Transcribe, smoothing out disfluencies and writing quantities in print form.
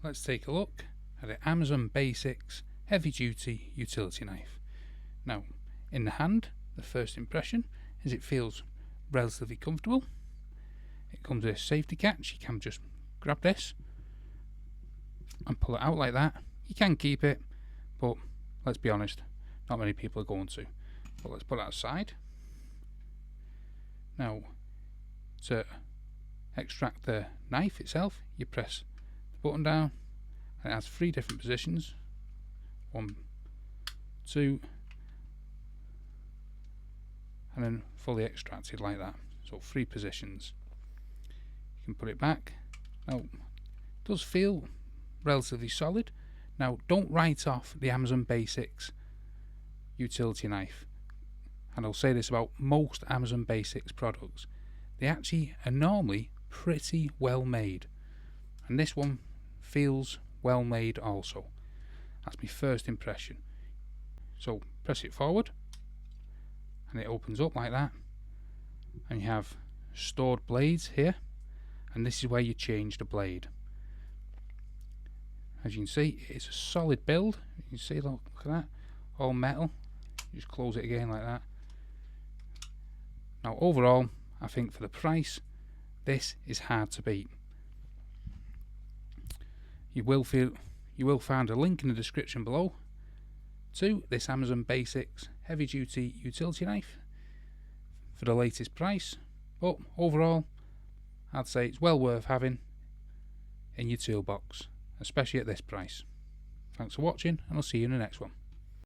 let's take a look at the Amazon Basics heavy duty utility knife. Now, in the hand, the first impression is it feels relatively comfortable. It comes with a safety catch. You can just grab this and pull it out like that. You can keep it, but let's be honest, not many people are going to. But let's put that aside. Now, to extract the knife itself, you press the button down, and it has 3 different positions. 1, 2, and then fully extracted like that. So 3 positions. You can put it back. Now, it does feel relatively solid. Now, don't write off the Amazon Basics utility knife. And I'll say this about most Amazon Basics products. They actually are normally pretty well made. And this one feels well made also. That's my first impression. So press it forward and it opens up like that. And you have stored blades here. And this is where you change the blade. As you can see, it's a solid build. You can see, look at that, all metal. Just close it again like that. Now overall, I think for the price, this is hard to beat. You will find a link in the description below to this Amazon Basics heavy duty utility knife for the latest price. But overall, I'd say it's well worth having in your toolbox, especially at this price. Thanks for watching, and I'll see you in the next one.